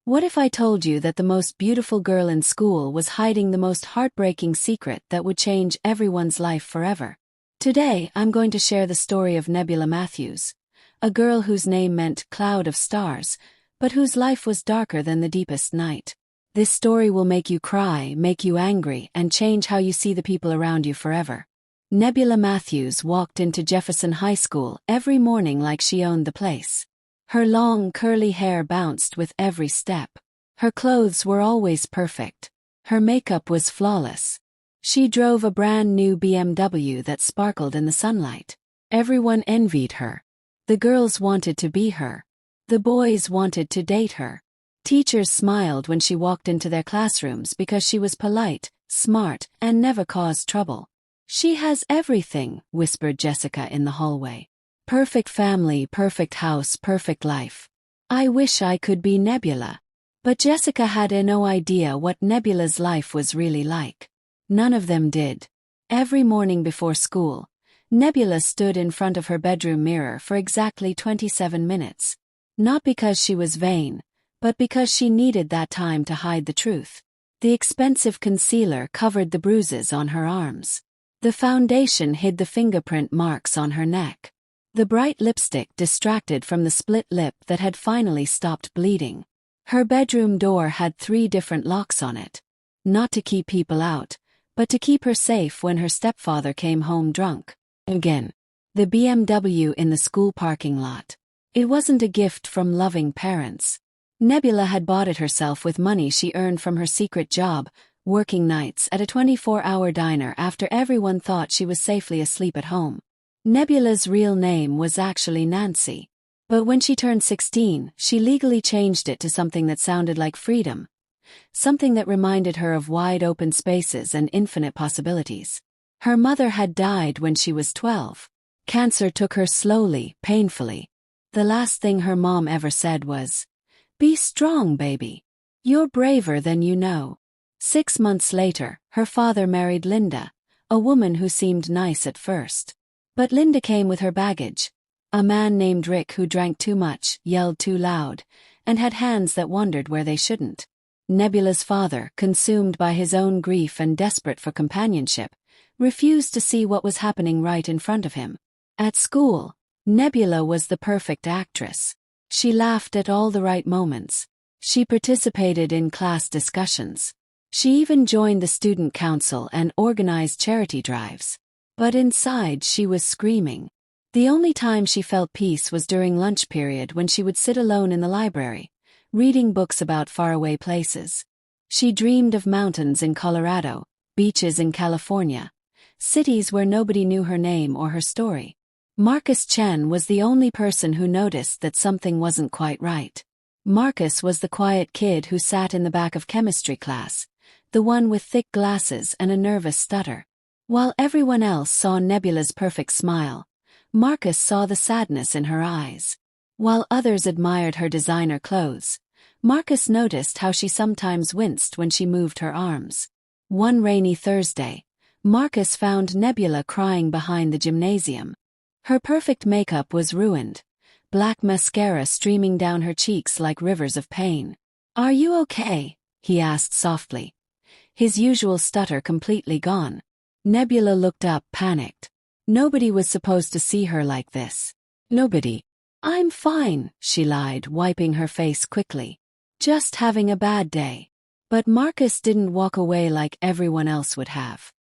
What if I told you that the most beautiful girl in school was hiding the most heartbreaking secret that would change everyone's life forever? Today, I'm going to share the story of Nebula Matthews, a girl whose name meant cloud of stars, but whose life was darker than the deepest night. This story will make you cry, make you angry, and change how you see the people around you forever. Nebula Matthews walked into Jefferson High School every morning like she owned the place. Her long, curly hair bounced with every step. Her clothes were always perfect. Her makeup was flawless. She drove a brand new BMW that sparkled in the sunlight. Everyone envied her. The girls wanted to be her. The boys wanted to date her. Teachers smiled when she walked into their classrooms because she was polite, smart, and never caused trouble. "She has everything," whispered Jessica in the hallway. "Perfect family, perfect house, perfect life. I wish I could be Nebula." But Jessica had no idea what Nebula's life was really like. None of them did. Every morning before school, Nebula stood in front of her bedroom mirror for exactly 27 minutes. Not because she was vain, but because she needed that time to hide the truth. The expensive concealer covered the bruises on her arms. The foundation hid the fingerprint marks on her neck. The bright lipstick distracted from the split lip that had finally stopped bleeding. Her bedroom door had 3 different locks on it. Not to keep people out, but to keep her safe when her stepfather came home drunk. Again. The BMW in the school parking lot. It wasn't a gift from loving parents. Nebula had bought it herself with money she earned from her secret job, working nights at a 24-hour diner after everyone thought she was safely asleep at home. Nebula's real name was actually Nancy. But when she turned 16, she legally changed it to something that sounded like freedom. Something that reminded her of wide-open spaces and infinite possibilities. Her mother had died when she was 12. Cancer took her slowly, painfully. The last thing her mom ever said was, "Be strong, baby. You're braver than you know." 6 months later, her father married Linda, a woman who seemed nice at first. But Linda came with her baggage. A man named Rick who drank too much, yelled too loud, and had hands that wandered where they shouldn't. Nebula's father, consumed by his own grief and desperate for companionship, refused to see what was happening right in front of him. At school, Nebula was the perfect actress. She laughed at all the right moments. She participated in class discussions. She even joined the student council and organized charity drives. But inside she was screaming. The only time she felt peace was during lunch period when she would sit alone in the library, reading books about faraway places. She dreamed of mountains in Colorado, beaches in California, cities where nobody knew her name or her story. Marcus Chen was the only person who noticed that something wasn't quite right. Marcus was the quiet kid who sat in the back of chemistry class, the one with thick glasses and a nervous stutter. While everyone else saw Nebula's perfect smile, Marcus saw the sadness in her eyes. While others admired her designer clothes, Marcus noticed how she sometimes winced when she moved her arms. One rainy Thursday, Marcus found Nebula crying behind the gymnasium. Her perfect makeup was ruined, black mascara streaming down her cheeks like rivers of pain. "Are you okay?" he asked softly. His usual stutter completely gone. Nebula looked up, panicked. Nobody was supposed to see her like this. Nobody. "I'm fine," she lied, wiping her face quickly. "Just having a bad day." But Marcus didn't walk away like everyone else would have.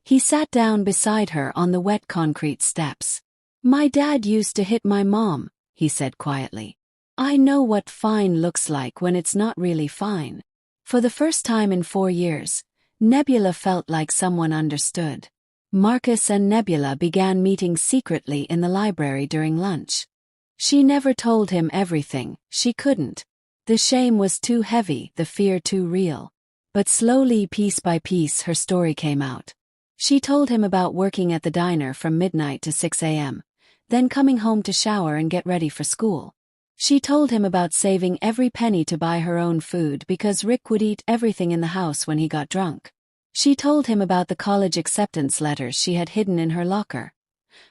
He sat down beside her on the wet concrete steps. "My dad used to hit my mom," he said quietly. "I know what fine looks like when it's not really fine." For the first time in 4 years, Nebula felt like someone understood. Marcus and Nebula began meeting secretly in the library during lunch. She never told him everything, she couldn't. The shame was too heavy, the fear too real. But slowly, piece by piece, her story came out. She told him about working at the diner from midnight to 6 a.m., then coming home to shower and get ready for school. She told him about saving every penny to buy her own food because Rick would eat everything in the house when he got drunk. She told him about the college acceptance letters she had hidden in her locker.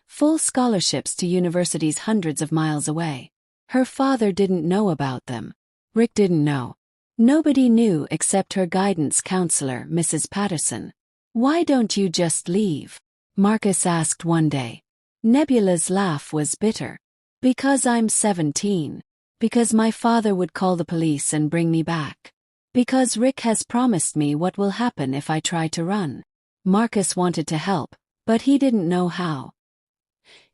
Full scholarships to universities hundreds of miles away. Her father didn't know about them. Rick didn't know. Nobody knew except her guidance counselor, Mrs. Patterson. "Why don't you just leave?" Marcus asked one day. Nebula's laugh was bitter. "Because I'm 17. Because my father would call the police and bring me back. Because Rick has promised me what will happen if I try to run." Marcus wanted to help, but he didn't know how.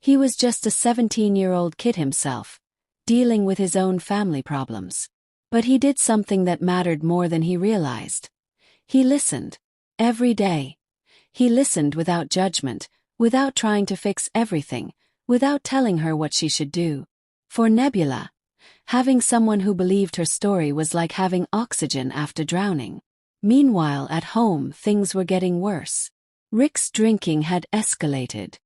He was just a 17-year-old kid himself, dealing with his own family problems. But he did something that mattered more than he realized. He listened. Every day. He listened without judgment, without trying to fix everything, without telling her what she should do. For Nebula, having someone who believed her story was like having oxygen after drowning. Meanwhile, at home, things were getting worse. Rick's drinking had escalated.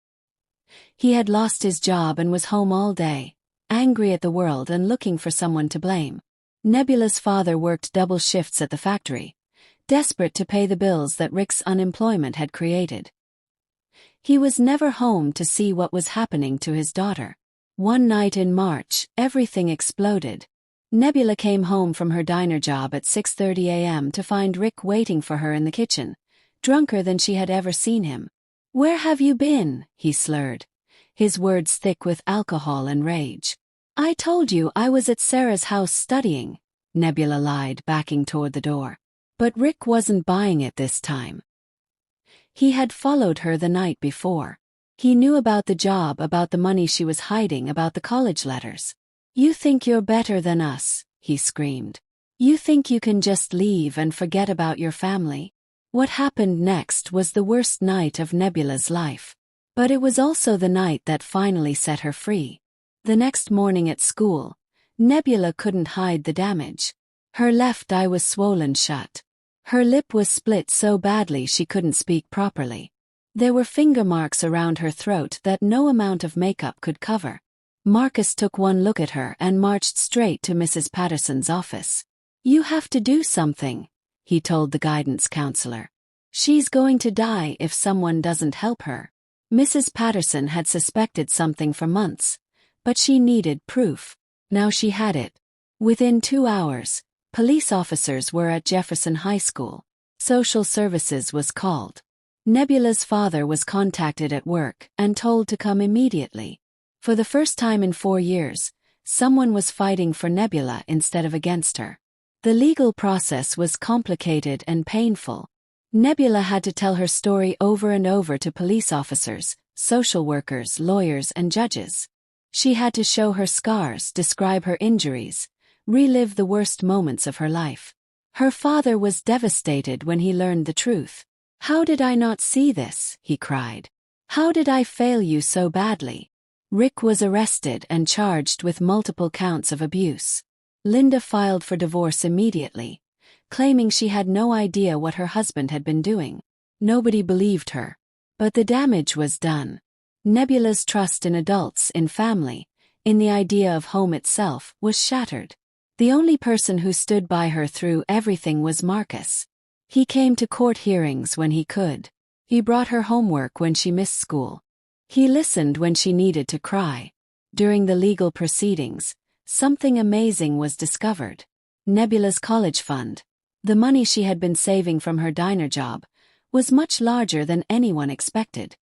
He had lost his job and was home all day, angry at the world and looking for someone to blame. Nebula's father worked double shifts at the factory, desperate to pay the bills that Rick's unemployment had created. He was never home to see what was happening to his daughter. One night in March, everything exploded. Nebula came home from her diner job at 6:30 a.m. to find Rick waiting for her in the kitchen, drunker than she had ever seen him. "Where have you been?" he slurred, his words thick with alcohol and rage. "I told you I was at Sarah's house studying," Nebula lied, backing toward the door. But Rick wasn't buying it this time. He had followed her the night before. He knew about the job, about the money she was hiding, about the college letters. "You think you're better than us," he screamed. "You think you can just leave and forget about your family?" What happened next was the worst night of Nebula's life. But it was also the night that finally set her free. The next morning at school, Nebula couldn't hide the damage. Her left eye was swollen shut. Her lip was split so badly she couldn't speak properly. There were finger marks around her throat that no amount of makeup could cover. Marcus took one look at her and marched straight to Mrs. Patterson's office. "You have to do something," he told the guidance counselor. "She's going to die if someone doesn't help her." Mrs. Patterson had suspected something for months, but she needed proof. Now she had it. Within 2 hours, police officers were at Jefferson High School. Social services was called. Nebula's father was contacted at work and told to come immediately. For the first time in 4 years, someone was fighting for Nebula instead of against her. The legal process was complicated and painful. Nebula had to tell her story over and over to police officers, social workers, lawyers, and judges. She had to show her scars, describe her injuries, relive the worst moments of her life. Her father was devastated when he learned the truth. "How did I not see this?" he cried. "How did I fail you so badly?" Rick was arrested and charged with multiple counts of abuse. Linda filed for divorce immediately, claiming she had no idea what her husband had been doing. Nobody believed her. But the damage was done. Nebula's trust in adults, in family, in the idea of home itself, was shattered. The only person who stood by her through everything was Marcus. He came to court hearings when he could. He brought her homework when she missed school. He listened when she needed to cry. During the legal proceedings, something amazing was discovered. Nebula's college fund, the money she had been saving from her diner job, was much larger than anyone expected.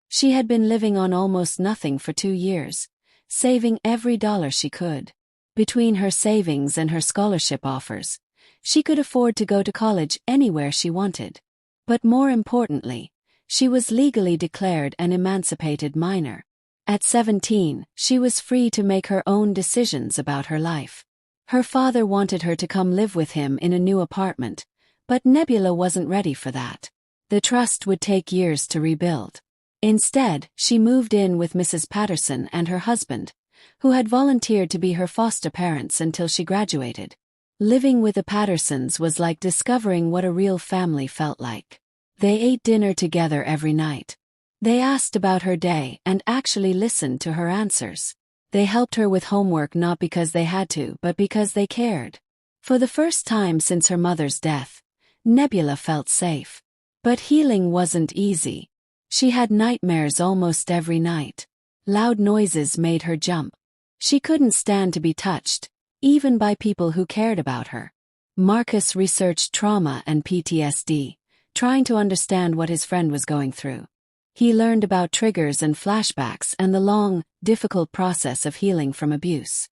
She had been living on almost nothing for 2 years, saving every dollar she could. Between her savings and her scholarship offers, she could afford to go to college anywhere she wanted. But more importantly, she was legally declared an emancipated minor. At 17, she was free to make her own decisions about her life. Her father wanted her to come live with him in a new apartment, but Nebula wasn't ready for that. The trust would take years to rebuild. Instead, she moved in with Mrs. Patterson and her husband, who had volunteered to be her foster parents until she graduated. Living with the Pattersons was like discovering what a real family felt like. They ate dinner together every night. They asked about her day and actually listened to her answers. They helped her with homework not because they had to, but because they cared. For the first time since her mother's death, Nebula felt safe. But healing wasn't easy. She had nightmares almost every night. Loud noises made her jump. She couldn't stand to be touched, even by people who cared about her. Marcus researched trauma and PTSD, trying to understand what his friend was going through. He learned about triggers and flashbacks and the long, difficult process of healing from abuse.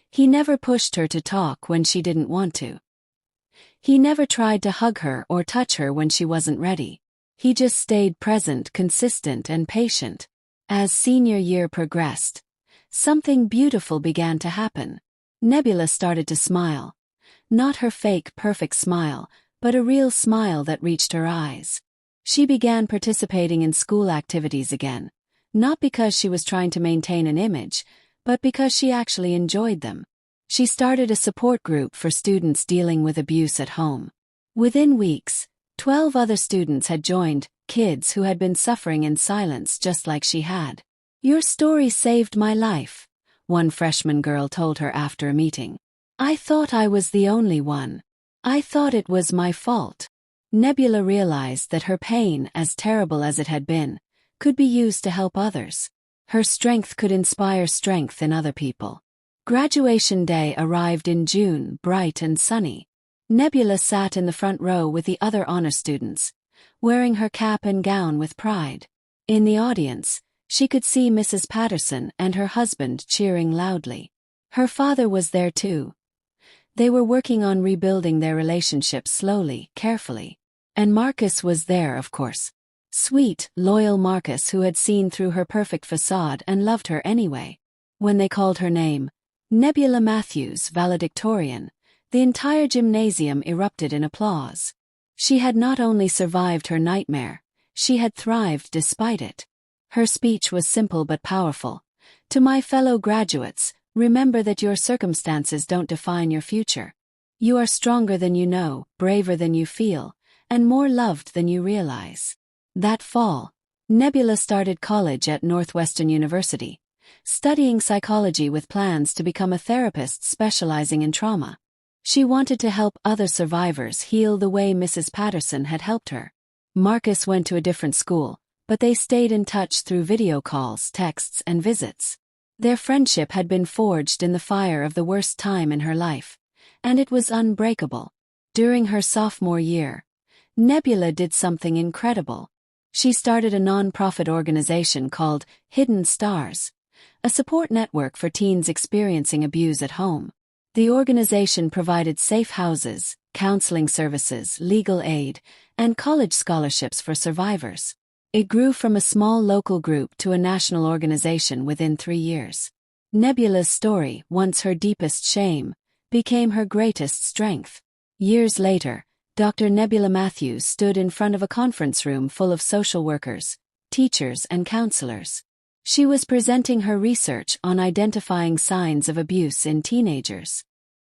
He never pushed her to talk when she didn't want to. He never tried to hug her or touch her when she wasn't ready. He just stayed present, consistent, and patient. As senior year progressed, something beautiful began to happen. Nebula started to smile. Not her fake, perfect smile, but a real smile that reached her eyes. She began participating in school activities again, not because she was trying to maintain an image, but because she actually enjoyed them. She started a support group for students dealing with abuse at home. Within weeks, 12 other students had joined, kids who had been suffering in silence just like she had. "Your story saved my life," one freshman girl told her after a meeting. "I thought I was the only one. I thought it was my fault." Nebula realized that her pain, as terrible as it had been, could be used to help others. Her strength could inspire strength in other people. Graduation day arrived in June, bright and sunny. Nebula sat in the front row with the other honor students, wearing her cap and gown with pride. In the audience, she could see Mrs. Patterson and her husband cheering loudly. Her father was there too. They were working on rebuilding their relationship slowly, carefully. And Marcus was there, of course. Sweet, loyal Marcus, who had seen through her perfect facade and loved her anyway. When they called her name, Nebula Matthews, valedictorian, the entire gymnasium erupted in applause. She had not only survived her nightmare, she had thrived despite it. Her speech was simple but powerful. "To my fellow graduates, remember that your circumstances don't define your future. You are stronger than you know, braver than you feel, and more loved than you realize." That fall, Nebula started college at Northwestern University, studying psychology with plans to become a therapist specializing in trauma. She wanted to help other survivors heal the way Mrs. Patterson had helped her. Marcus went to a different school, but they stayed in touch through video calls, texts, and visits. Their friendship had been forged in the fire of the worst time in her life, and it was unbreakable. During her sophomore year, Nebula did something incredible. She started a non-profit organization called Hidden Stars, a support network for teens experiencing abuse at home. The organization provided safe houses, counseling services, legal aid, and college scholarships for survivors. It grew from a small local group to a national organization within 3 years. Nebula's story, once her deepest shame, became her greatest strength. Years later, Dr. Nebula Matthews stood in front of a conference room full of social workers, teachers, and counselors. She was presenting her research on identifying signs of abuse in teenagers.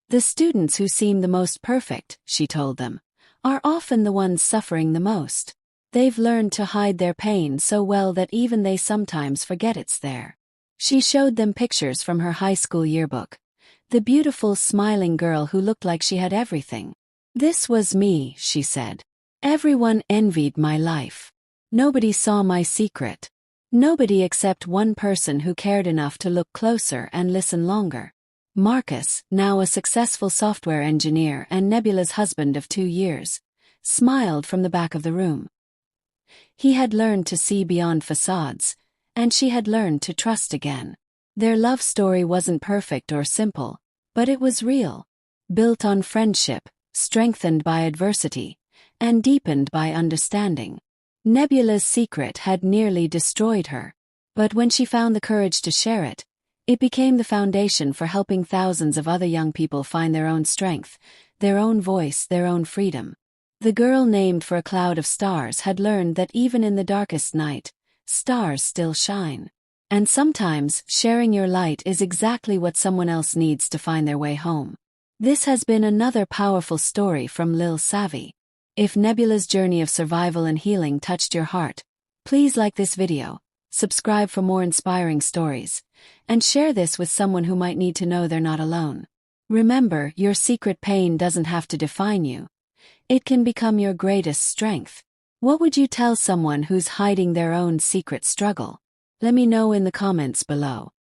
"The students who seem the most perfect," she told them, "are often the ones suffering the most. They've learned to hide their pain so well that even they sometimes forget it's there." She showed them pictures from her high school yearbook. The beautiful, smiling girl who looked like she had everything. "This was me," she said. "Everyone envied my life. Nobody saw my secret. Nobody except one person who cared enough to look closer and listen longer." Marcus, now a successful software engineer and Nebula's husband of 2 years, smiled from the back of the room. He had learned to see beyond facades, and she had learned to trust again. Their love story wasn't perfect or simple, but it was real, built on friendship, strengthened by adversity, and deepened by understanding. Nebula's secret had nearly destroyed her, but when she found the courage to share it, it became the foundation for helping thousands of other young people find their own strength, their own voice, their own freedom. The girl named for a cloud of stars had learned that even in the darkest night, stars still shine. And sometimes, sharing your light is exactly what someone else needs to find their way home. This has been another powerful story from Lil Savvy. If Nebula's journey of survival and healing touched your heart, please like this video, subscribe for more inspiring stories, and share this with someone who might need to know they're not alone. Remember, your secret pain doesn't have to define you. It can become your greatest strength. What would you tell someone who's hiding their own secret struggle? Let me know in the comments below.